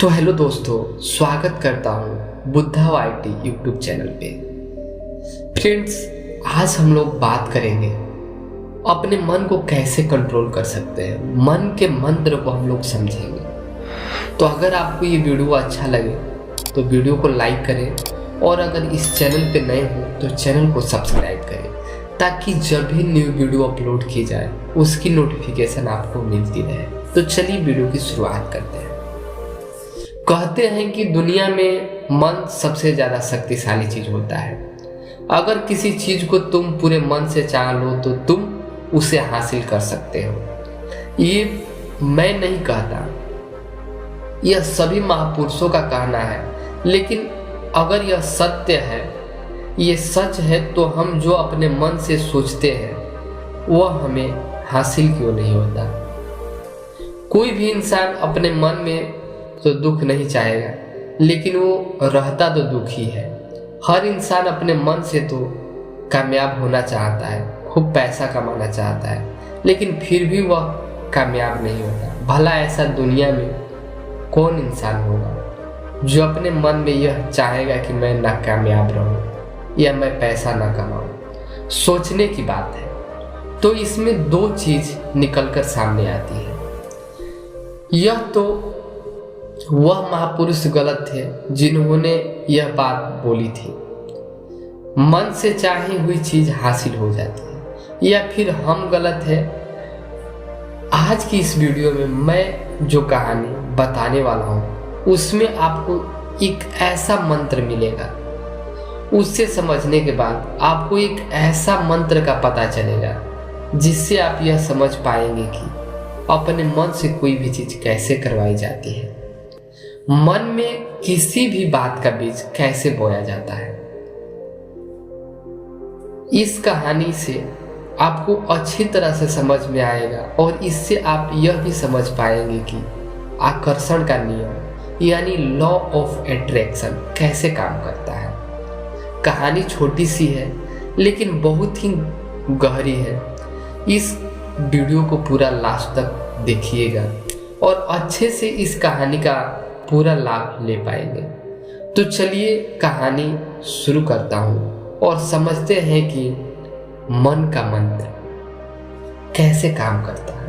तो हेलो दोस्तों, स्वागत करता हूँ बुद्धा वाईटी यूट्यूब चैनल पे। फ्रेंड्स, आज हम लोग बात करेंगे अपने मन को कैसे कंट्रोल कर सकते हैं। मन के मंत्र को हम लोग समझेंगे। तो अगर आपको ये वीडियो अच्छा लगे तो वीडियो को लाइक करें और अगर इस चैनल पे नए हो तो चैनल को सब्सक्राइब करें, ताकि जब भी न्यू वीडियो अपलोड की जाए उसकी नोटिफिकेशन आपको मिलती रहे। तो चलिए वीडियो की शुरुआत करते हैं। कहते हैं कि दुनिया में मन सबसे ज़्यादा शक्तिशाली चीज़ होता है। अगर किसी चीज़ को तुम पूरे मन से चाह लो तो तुम उसे हासिल कर सकते हो। ये मैं नहीं कहता, यह सभी महापुरुषों का कहना है। लेकिन अगर यह सत्य है, ये सच है, तो हम जो अपने मन से सोचते हैं वह हमें हासिल क्यों नहीं होता। कोई भी इंसान अपने मन में तो दुख नहीं चाहेगा, लेकिन वो रहता तो दुखी है। हर इंसान अपने मन से तो कामयाब होना चाहता है, खूब पैसा कमाना चाहता है, लेकिन फिर भी वह कामयाब नहीं होता। भला ऐसा दुनिया में कौन इंसान होगा जो अपने मन में यह चाहेगा कि मैं नाकामयाब रहूं या मैं पैसा ना कमाऊं। सोचने की बात है। तो इसमें दो चीज निकलकर सामने आती है। यह तो वह महापुरुष गलत थे जिन्होंने यह बात बोली थी, मन से चाही हुई चीज हासिल हो जाती है, या फिर हम गलत है। आज की इस वीडियो में मैं जो कहानी बताने वाला हूं उसमें आपको एक ऐसा मंत्र मिलेगा। उससे समझने के बाद आपको एक ऐसा मंत्र का पता चलेगा जिससे आप यह समझ पाएंगे कि अपने मन से कोई भी चीज कैसे करवाई जाती है, मन में किसी भी बात का बीज कैसे बोया जाता है। इस कहानी से आपको अच्छी तरह से समझ में आएगा और इससे आप यह भी समझ पाएंगे कि आकर्षण का नियम यानी लॉ ऑफ अट्रैक्शन कैसे काम करता है। कहानी छोटी सी है लेकिन बहुत ही गहरी है। इस वीडियो को पूरा लास्ट तक देखिएगा और अच्छे से इस कहानी का पूरा लाभ ले पाएंगे। तो चलिए कहानी शुरू करता हूं और समझते हैं कि मन का मंत्र कैसे काम करता है।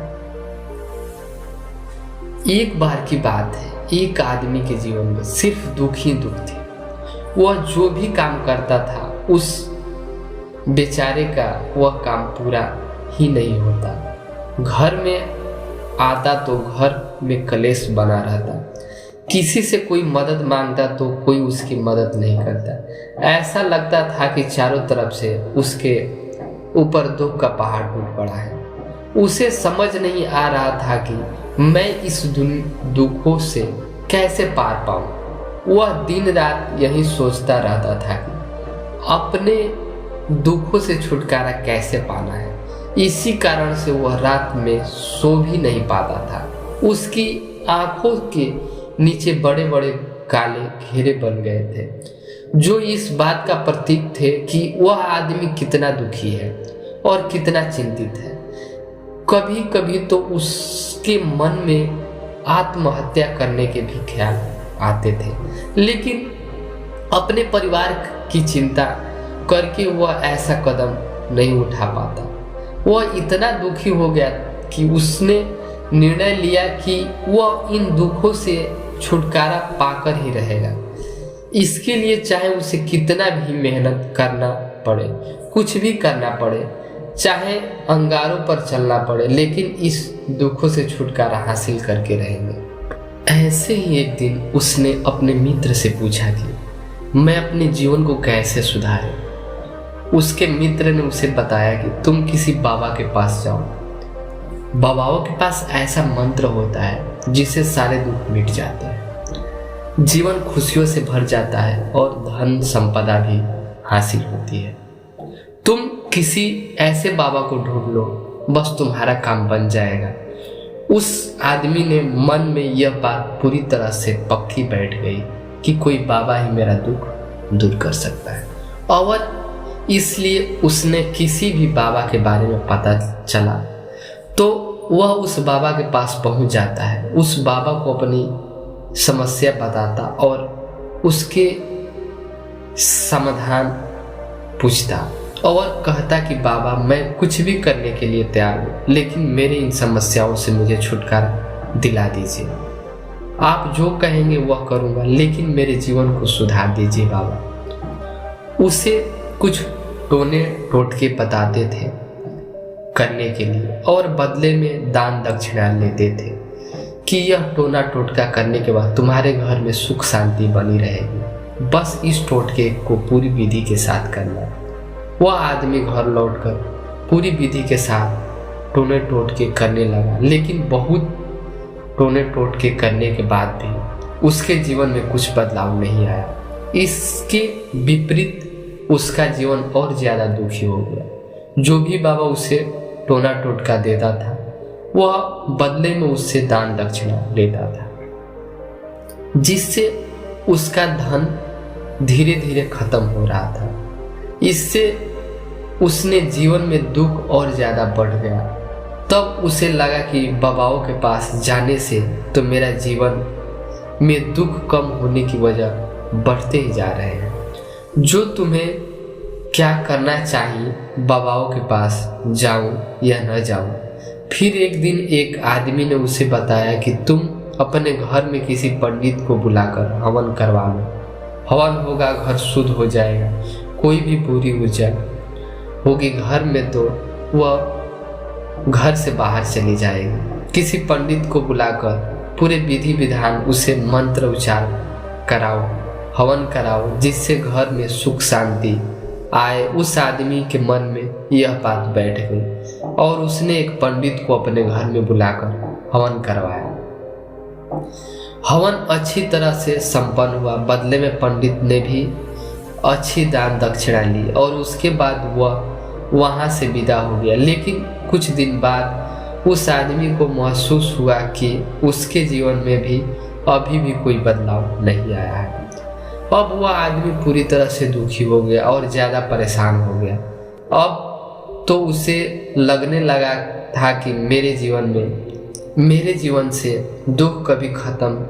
एक बार की बात है, एक आदमी के जीवन में सिर्फ दुख ही दुख थे। वह जो भी काम करता था उस बेचारे का वह काम पूरा ही नहीं होता। घर में आता तो घर में कलेश बना रहता, किसी से कोई मदद मांगता तो कोई उसकी मदद नहीं करता। ऐसा लगता था कि चारों तरफ से उसके ऊपर दुख का पहाड़ टूट पड़ा है। उसे समझ नहीं आ रहा था कि मैं इस दुखों से कैसे पार पाऊं। वह दिन रात यही सोचता रहता था कि अपने दुखों से छुटकारा कैसे पाना है। इसी कारण से वह रात में सो भी नहीं पाता था। उसकी आंखों के नीचे बड़े बड़े काले घेरे बन गए थे, जो इस बात का प्रतीक थे कि वह आदमी कितना दुखी है और कितना चिंतित है। कभी कभी तो उसके मन में आत्महत्या करने के भी ख्याल आते थे, लेकिन अपने परिवार की चिंता करके वह ऐसा कदम नहीं उठा पाता। वह इतना दुखी हो गया कि उसने निर्णय लिया कि वह इन दुखों से छुटकारा पाकर ही रहेगा। इसके लिए चाहे उसे कितना भी मेहनत करना पड़े, कुछ भी करना पड़े, चाहे अंगारों पर चलना पड़े, लेकिन इस दुखों से छुटकारा हासिल करके रहेंगे। ऐसे ही एक दिन उसने अपने मित्र से पूछा कि मैं अपने जीवन को कैसे सुधारूं। उसके मित्र ने उसे बताया कि तुम किसी बाबा के पास जाओ। बाबाओं के पास ऐसा मंत्र होता है जिससे सारे दुख मिट जाते हैं, जीवन खुशियों से भर जाता है और धन संपदा भी हासिल होती है। तुम किसी ऐसे बाबा को ढूंढ लो, बस तुम्हारा काम बन जाएगा। उस आदमी ने मन में यह बात पूरी तरह से पक्की बैठ गई कि कोई बाबा ही मेरा दुख दूर कर सकता है, और इसलिए उसने किसी भी बाबा के बारे में पता चला तो वह उस बाबा के पास पहुंच जाता है। उस बाबा को अपनी समस्या बताता और उसके समाधान पूछता और कहता कि बाबा मैं कुछ भी करने के लिए तैयार हूँ, लेकिन मेरे इन समस्याओं से मुझे छुटकारा दिला दीजिए। आप जो कहेंगे वह करूँगा, लेकिन मेरे जीवन को सुधार दीजिए बाबा। उसे कुछ टोने टोटके बताते थे करने के लिए और बदले में दान दक्षिणा लेते थे कि यह टोना टोटका करने के बाद तुम्हारे घर में सुख शांति बनी रहेगी। बस इस टोटके को पूरी विधि के साथ करना। वह आदमी घर लौटकर पूरी विधि के साथ टोने टोटके करने लगा, लेकिन बहुत टोने टोटके करने के बाद भी उसके जीवन में कुछ बदलाव नहीं आया। इसके विपरीत उसका जीवन और ज्यादा दुखी हो गया। जो भी बाबा उसे टोना टोटका देता था वह बदले में उससे दान दक्षिणा लेता था, जिससे उसका धन धीरे धीरे खत्म हो रहा था। इससे उसने जीवन में दुख और ज्यादा बढ़ गया। तब उसे लगा कि बाबाओं के पास जाने से तो मेरा जीवन में दुख कम होने की वजह बढ़ते ही जा रहे हैं। जो तुम्हें क्या करना चाहिए, बाबाओं के पास जाऊं या न जाऊं। फिर एक दिन एक आदमी ने उसे बताया कि तुम अपने घर में किसी पंडित को बुलाकर हवन करवा लो। हवन होगा, घर शुद्ध हो जाएगा, कोई भी बुरी ऊर्जा होगी घर में तो वह घर से बाहर चली जाएगी। किसी पंडित को बुलाकर पूरे विधि विधान उसे मंत्र उच्चार कराओ, हवन कराओ, जिससे घर में सुख शांति आए। उस आदमी के मन में यह बात बैठ गई और उसने एक पंडित को अपने घर में बुलाकर हवन करवाया। हवन अच्छी तरह से संपन्न हुआ। बदले में पंडित ने भी अच्छी दान दक्षिणा ली और उसके बाद वह वहां से विदा हो गया। लेकिन कुछ दिन बाद उस आदमी को महसूस हुआ कि उसके जीवन में भी अभी भी कोई बदलाव नहीं आया है। अब वह आदमी पूरी तरह से दुखी हो गया और ज्यादा परेशान हो गया। अब तो उसे लगने लगा था कि मेरे जीवन से दुख कभी खत्म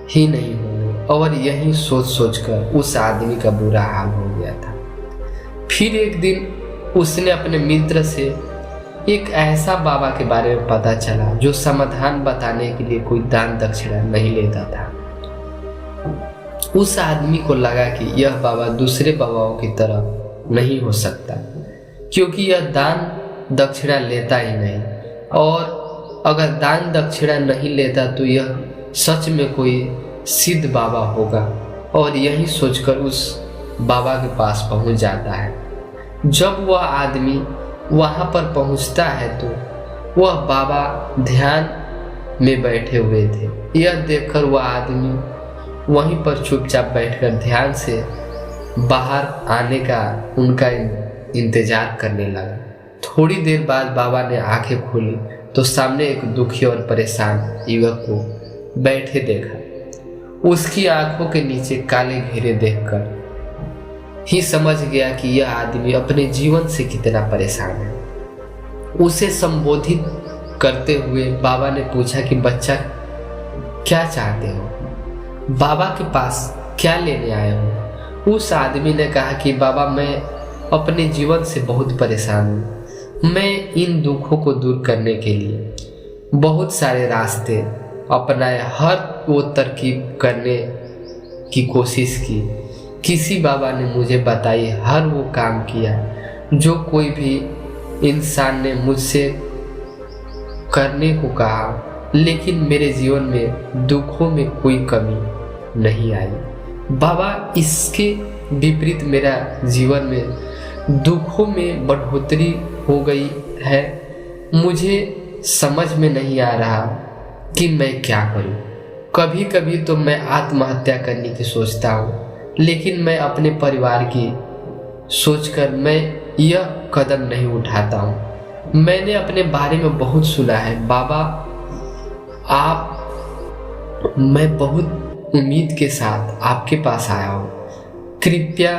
ही नहीं होंगे, और यही सोच सोचकर उस आदमी का बुरा हाल हो गया था। फिर एक दिन उसने अपने मित्र से एक ऐसा बाबा के बारे में पता चला जो समाधान बताने के लिए कोई दान दक्षिणा नहीं लेता था। उस आदमी को लगा कि यह बाबा दूसरे बाबाओं की तरह नहीं हो सकता, क्योंकि यह दान दक्षिणा लेता ही नहीं, और अगर दान दक्षिणा नहीं लेता तो यह सच में कोई सिद्ध बाबा होगा। और यही सोचकर उस बाबा के पास पहुंच जाता है। जब वह आदमी वहां पर पहुंचता है तो वह बाबा ध्यान में बैठे हुए थे। यह देखकर वह आदमी वहीं पर चुपचाप बैठकर ध्यान से बाहर आने का उनका इंतजार करने लगा। थोड़ी देर बाद बाबा ने आंखें खोली तो सामने एक दुखी और परेशान युवक को बैठे देखा। उसकी आंखों के नीचे काले घेरे देखकर ही समझ गया कि यह आदमी अपने जीवन से कितना परेशान है। उसे संबोधित करते हुए बाबा ने पूछा कि बच्चा क्या चाहते हो, बाबा के पास क्या लेने आए हो। उस आदमी ने कहा कि बाबा मैं अपने जीवन से बहुत परेशान हूँ। मैं इन दुखों को दूर करने के लिए बहुत सारे रास्ते अपनाए, हर वो तरकीब करने की कोशिश की। किसी बाबा ने मुझे बताई, हर वो काम किया जो कोई भी इंसान ने मुझसे करने को कहा, लेकिन मेरे जीवन में दुखों में कोई कमी नहीं आई। बाबा इसके विपरीत मेरा जीवन में दुखों में बढ़ोतरी हो गई है। मुझे समझ में नहीं आ रहा कि मैं क्या करूं। कभी कभी तो मैं आत्महत्या करने की सोचता हूं, लेकिन मैं अपने परिवार की सोचकर मैं यह कदम नहीं उठाता हूं। मैंने अपने बारे में बहुत सुना है बाबा, मैं बहुत उम्मीद के साथ आपके पास आया हूं। कृपया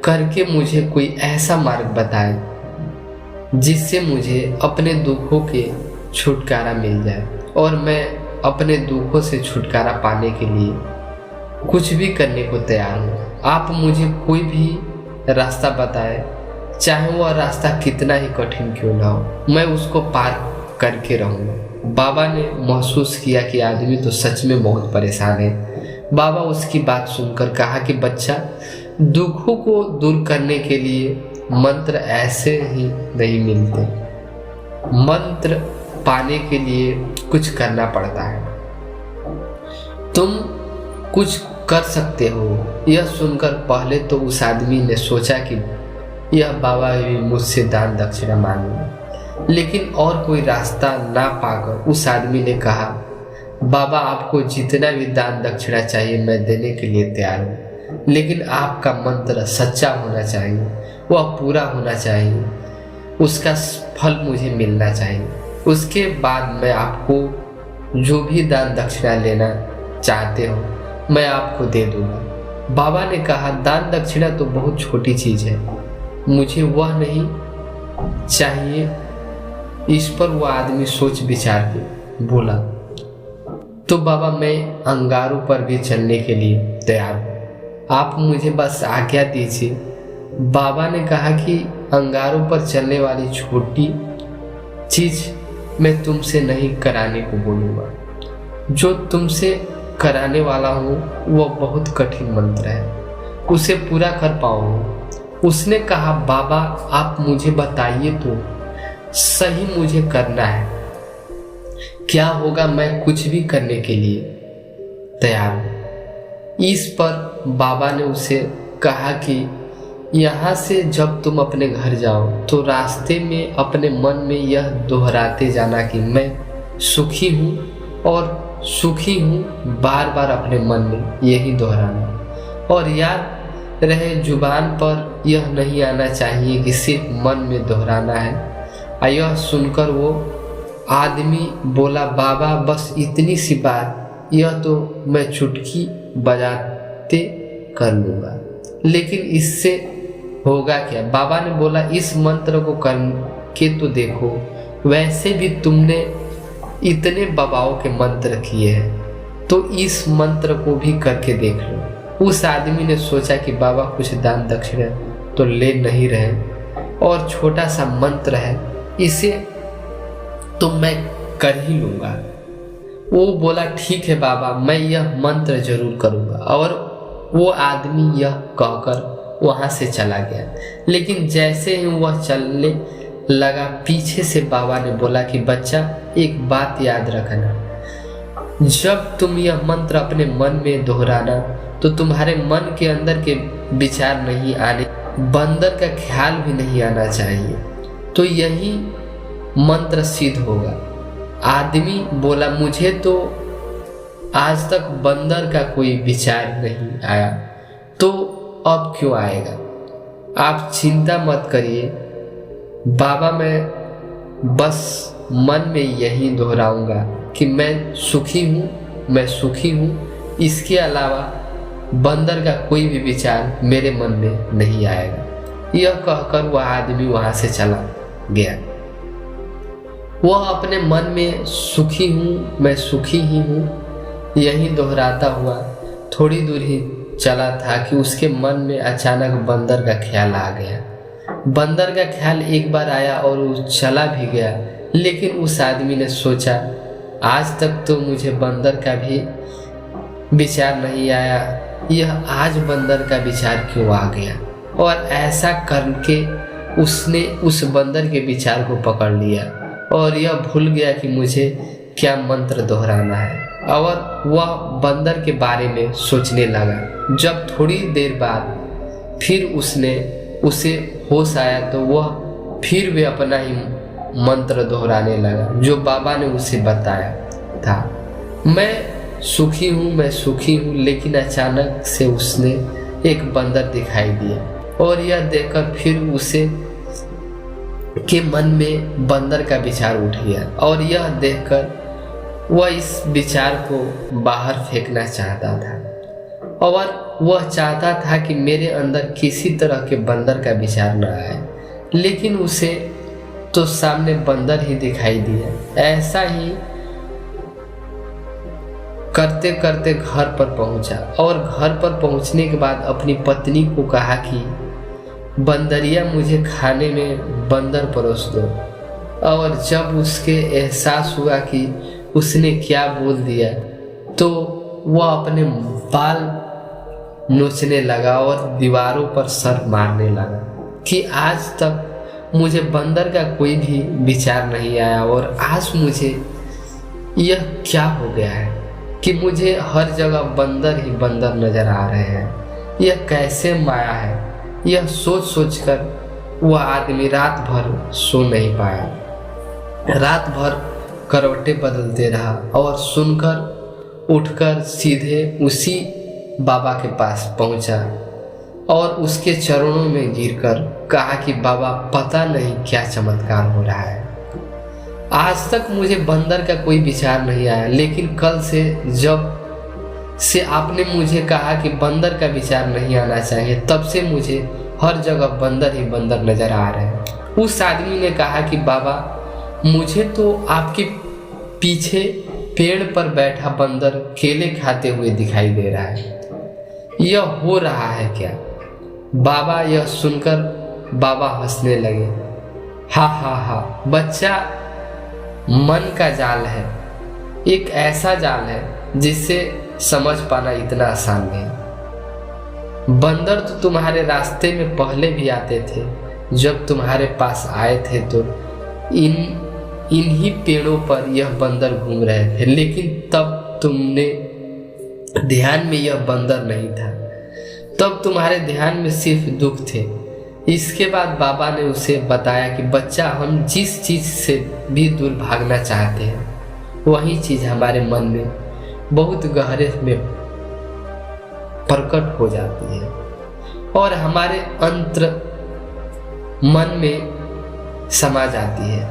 करके मुझे कोई ऐसा मार्ग बताएं जिससे मुझे अपने दुखों के छुटकारा मिल जाए और मैं अपने दुखों से छुटकारा पाने के लिए कुछ भी करने को तैयार हूँ। आप मुझे कोई भी रास्ता बताएं, चाहे वह रास्ता कितना ही कठिन क्यों ना हो, मैं उसको पार करके रहूँगा। बाबा ने महसूस किया कि आदमी तो सच में बहुत परेशान है। बाबा उसकी बात सुनकर कहा कि बच्चा, दुखों को दूर करने के लिए मंत्र ऐसे ही नहीं मिलते। मंत्र पाने के लिए कुछ करना पड़ता है। तुम कुछ कर सकते हो। यह सुनकर पहले तो उस आदमी ने सोचा कि यह बाबा भी मुझसे दान दक्षिणा मांगेंगे, लेकिन और कोई रास्ता ना पाकर उस आदमी ने कहा, बाबा आपको जितना भी दान दक्षिणा चाहिए मैं देने के लिए तैयार हूँ, लेकिन आपका मंत्र सच्चा होना चाहिए, वह पूरा होना चाहिए, उसका फल मुझे मिलना चाहिए। उसके बाद मैं आपको जो भी दान दक्षिणा लेना चाहते हो मैं आपको दे दूंगा। बाबा ने कहा, दान दक्षिणा तो बहुत छोटी चीज है, मुझे वह नहीं चाहिए। इस पर वह आदमी सोच विचार के बोला, तो बाबा मैं अंगारों पर भी चलने के लिए तैयार हूँ, आप मुझे बस आज्ञा दीजिए। बाबा ने कहा कि अंगारों पर चलने वाली छोटी चीज मैं तुमसे नहीं कराने को बोलूँगा, जो तुमसे कराने वाला हूँ वह बहुत कठिन मंत्र है, उसे पूरा कर पाओगे। उसने कहा, बाबा आप मुझे बताइए तो सही, मुझे करना है, क्या होगा, मैं कुछ भी करने के लिए तैयार हूँ। इस पर बाबा ने उसे कहा कि यहाँ से जब तुम अपने घर जाओ तो रास्ते में अपने मन में यह दोहराते जाना कि मैं सुखी हूँ और सुखी हूँ, बार बार अपने मन में यही दोहराना। और याद रहे, जुबान पर यह नहीं आना चाहिए कि सिर्फ मन में दोहराना है। यह सुनकर वो आदमी बोला, बाबा बस इतनी सी बात, यह तो मैं चुटकी बजाते कर लूँगा, लेकिन इससे होगा क्या? बाबा ने बोला, इस मंत्र को करके तो देखो, वैसे भी तुमने इतने बाबाओं के मंत्र किए हैं, तो इस मंत्र को भी करके देख लो। उस आदमी ने सोचा कि बाबा कुछ दान दक्षिणा तो ले नहीं रहे और छोटा सा मंत्र है, इसे तो मैं कर ही लूँगा। वो बोला, ठीक है बाबा, मैं यह मंत्र जरूर करूँगा। और वो आदमी यह कहकर वहाँ से चला गया। लेकिन जैसे ही वह चलने लगा, पीछे से बाबा ने बोला कि बच्चा एक बात याद रखना, जब तुम यह मंत्र अपने मन में दोहराना तो तुम्हारे मन के अंदर के विचार नहीं आने, बंदर का ख्याल भी नहीं आना चाहिए, तो यही मंत्र सिद्ध होगा। आदमी बोला, मुझे तो आज तक बंदर का कोई विचार नहीं आया, तो अब क्यों आएगा? आप चिंता मत करिए बाबा, मैं बस मन में यही दोहराऊंगा कि मैं सुखी हूँ, मैं सुखी हूँ, इसके अलावा बंदर का कोई भी विचार मेरे मन में नहीं आएगा। यह कहकर वह आदमी वहाँ से चला गया। वह अपने मन में सुखी हूँ, मैं सुखी ही हूँ यही दोहराता हुआ थोड़ी दूर ही चला था कि उसके मन में अचानक बंदर का ख्याल आ गया। बंदर का ख्याल एक बार आया और वो चला भी गया, लेकिन उस आदमी ने सोचा, आज तक तो मुझे बंदर का भी विचार नहीं आया, यह आज बंदर का विचार क्यों आ गया? और ऐसा करके उसने उस बंदर के विचार को पकड़ लिया और यह भूल गया कि मुझे क्या मंत्र दोहराना है, और वह बंदर के बारे में सोचने लगा। जब थोड़ी देर बाद फिर उसे होश आया तो वह फिर भी अपना ही मंत्र दोहराने लगा जो बाबा ने उसे बताया था, मैं सुखी हूँ, मैं सुखी हूँ। लेकिन अचानक से उसने एक बंदर दिखाई दिया और यह देखकर फिर उसे के मन में बंदर का विचार उठ गया और यह देखकर वह इस विचार को बाहर फेंकना चाहता था और वह चाहता था कि मेरे अंदर किसी तरह के बंदर का विचार न आए, लेकिन उसे तो सामने बंदर ही दिखाई दिया। ऐसा ही करते करते घर पर पहुंचा और घर पर पहुंचने के बाद अपनी पत्नी को कहा कि बंदरिया मुझे खाने में बंदर परोस दो। और जब उसके एहसास हुआ कि उसने क्या बोल दिया तो वह अपने बाल नोचने लगा और दीवारों पर सर मारने लगा कि आज तक मुझे बंदर का कोई भी विचार नहीं आया और आज मुझे यह क्या हो गया है कि मुझे हर जगह बंदर ही बंदर नजर आ रहे हैं। यह कैसे माया है। यह सोच सोचकर वह आदमी रात भर सो नहीं पाया। रात भर करवटें बदलते रहा और सुनकर उठकर सीधे उसी बाबा के पास पहुंचा और उसके चरणों में गिरकर कहा कि बाबा, पता नहीं क्या चमत्कार हो रहा है। आज तक मुझे बंदर का कोई विचार नहीं आया, लेकिन कल से जब से आपने मुझे कहा कि बंदर का विचार नहीं आना चाहिए, तब से मुझे हर जगह बंदर ही बंदर नजर आ रहे हैं। उस आदमी ने कहा कि बाबा, मुझे तो आपके पीछे पेड़ पर बैठा बंदर केले खाते हुए दिखाई दे रहा है। यह हो रहा है क्या? बाबा यह सुनकर बाबा हंसने लगे। हा हा हा, बच्चा, मन का जाल है, एक ऐसा जाल है जिसे समझ पाना इतना आसान नहीं। बंदर तो तुम्हारे रास्ते में पहले भी आते थे। जब तुम्हारे पास आए थे तो इन्हीं पेड़ों पर यह बंदर घूम रहे थे, लेकिन तब तुमने ध्यान में यह बंदर नहीं था। तब तुम्हारे ध्यान में सिर्फ दुख थे। इसके बाद बाबा ने उसे बताया कि बच्चा, हम जिस चीज से भी दूर भागना चाहते हैं वही चीज हमारे मन में बहुत गहरे में प्रकट हो जाती है और हमारे अंतर मन में समा जाती है।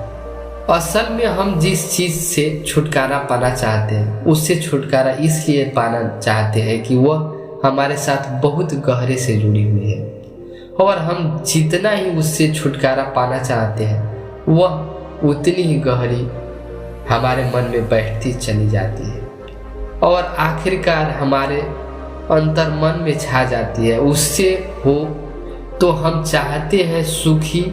असल में हम जिस चीज से छुटकारा पाना चाहते हैं उससे छुटकारा इसलिए पाना चाहते हैं कि वह हमारे साथ बहुत गहरे से जुड़ी हुई है और हम जितना ही उससे छुटकारा पाना चाहते हैं वह उतनी ही गहरी हमारे मन में बैठती चली जाती है और आखिरकार हमारे अंतर मन में छा जाती है। उससे हो तो हम चाहते हैं सुखी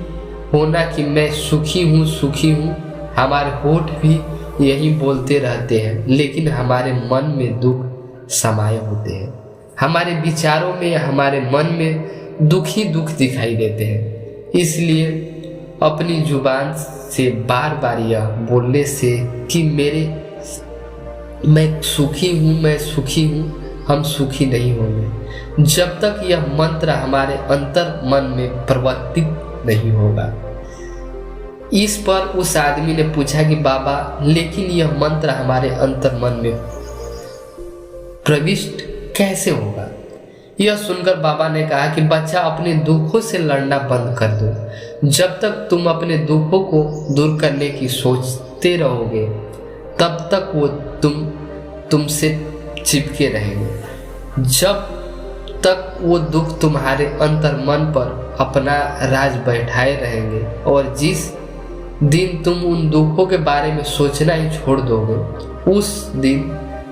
होना कि मैं सुखी हूँ, सुखी हूँ। हमारे होठ भी यही बोलते रहते हैं, लेकिन हमारे मन में दुख समाये होते हैं। हमारे विचारों में, हमारे मन में दुख ही दुख दिखाई देते हैं। इसलिए अपनी जुबान से बार बार यह बोलने से कि मैं सुखी हूँ, मैं सुखी हूँ, हम सुखी नहीं होंगे जब तक यह मंत्र हमारे अंतर मन में प्रवर्तित नहीं होगा। इस पर उस आदमी ने पूछा कि बाबा, लेकिन यह मंत्र हमारे अंतर मन में प्रविष्ट कैसे होगा? यह सुनकर बाबा ने कहा कि बच्चा, अपने दुखों से लड़ना बंद कर दो। जब तक तुम अपने दुखों को दूर करने की सोचते रहोगे तब तक वो तुमसे चिपके रहेंगे। जब तक वो दुख तुम्हारे अंतर मन पर अपना राज बैठाए रहेंगे और जिस दिन तुम उन दुखों के बारे में सोचना ही छोड़ दोगे उस दिन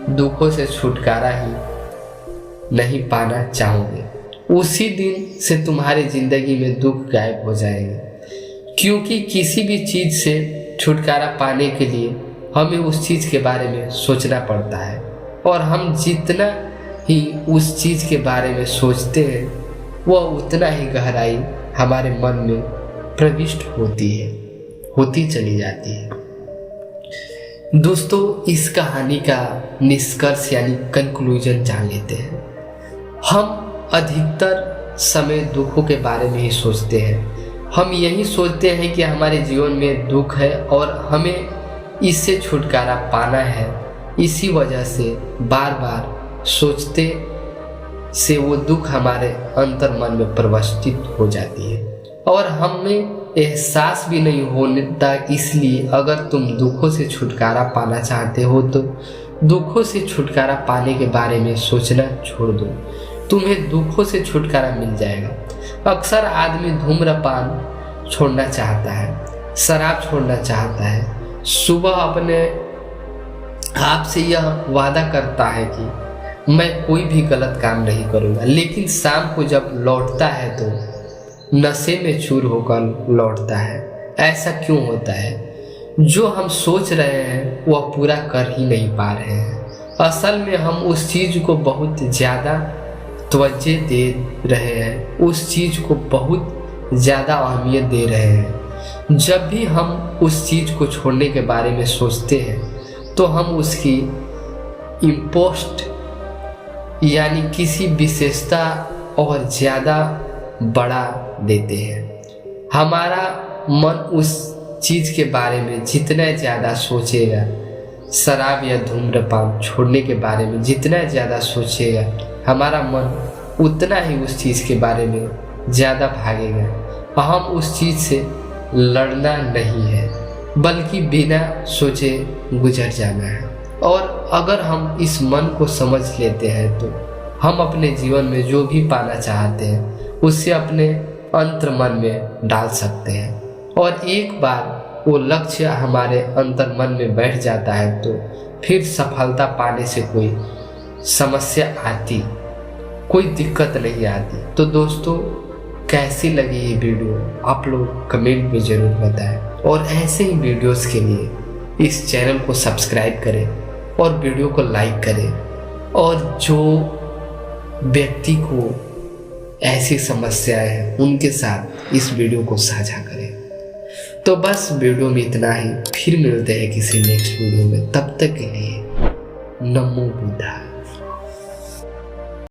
दुखों से छुटकारा ही नहीं पाना चाहोगे। उसी दिन से तुम्हारी जिंदगी में दुख गायब हो जाएंगे, क्योंकि किसी भी चीज से छुटकारा पाने के लिए हमें उस चीज के बारे में सोचना पड़ता है और हम जितना ही उस चीज के बारे में सोचते हैं वह उतना ही गहराई हमारे मन में प्रविष्ट होती चली जाती है। दोस्तों, इस कहानी का निष्कर्ष यानी कंक्लूजन जान लेते हैं। हम अधिकतर समय दुखों के बारे में ही सोचते हैं। हम यही सोचते हैं कि हमारे जीवन में दुख है और हमें इससे छुटकारा पाना है। इसी वजह से बार बार सोचते से वो दुख हमारे अंतर मन में प्रविष्ट हो जाती है और हमें एहसास भी नहीं होता। इसलिए अगर तुम दुखों से छुटकारा पाना चाहते हो तो दुखों से छुटकारा पाने के बारे में सोचना छोड़ दो, तुम्हें दुखों से छुटकारा मिल जाएगा। अक्सर आदमी धूम्रपान छोड़ना चाहता है, शराब छोड़ना चाहता है, सुबह अपने आपसे यह वादा करता है कि मैं कोई भी गलत काम नहीं करूँगा, लेकिन शाम को जब लौटता है तो नशे में चूर होकर लौटता है। ऐसा क्यों होता है? जो हम सोच रहे हैं वह पूरा कर ही नहीं पा रहे हैं। असल में हम उस चीज़ को बहुत ज़्यादा तवज्जो दे रहे हैं, उस चीज़ को बहुत ज़्यादा अहमियत दे रहे हैं। जब भी हम उस चीज़ को छोड़ने के बारे में सोचते हैं तो हम उसकी इम्पोस्ट यानी किसी विशेषता और ज़्यादा बढ़ा देते हैं। हमारा मन उस चीज़ के बारे में जितना ज़्यादा सोचेगा, शराब या धूम्रपान छोड़ने के बारे में जितना ज़्यादा सोचेगा, हमारा मन उतना ही उस चीज़ के बारे में ज़्यादा भागेगा। हम उस चीज़ से लड़ना नहीं है, बल्कि बिना सोचे गुजर जाना है। और अगर हम इस मन को समझ लेते हैं तो हम अपने जीवन में जो भी पाना चाहते हैं उसे अपने अंतर्मन में डाल सकते हैं। और एक बार वो लक्ष्य हमारे अंतर्मन में बैठ जाता है तो फिर सफलता पाने से कोई समस्या आती, कोई दिक्कत नहीं आती। तो दोस्तों, कैसी लगी ये वीडियो आप लोग कमेंट में ज़रूर बताएं, और ऐसे ही वीडियोस के लिए इस चैनल को सब्सक्राइब करें और वीडियो को लाइक करें, और जो व्यक्ति को ऐसी समस्याएं हैं उनके साथ इस वीडियो को साझा करें। तो बस वीडियो में इतना ही, फिर मिलते हैं किसी नेक्स्ट वीडियो में। तब तक के लिए नमो बुद्धाय।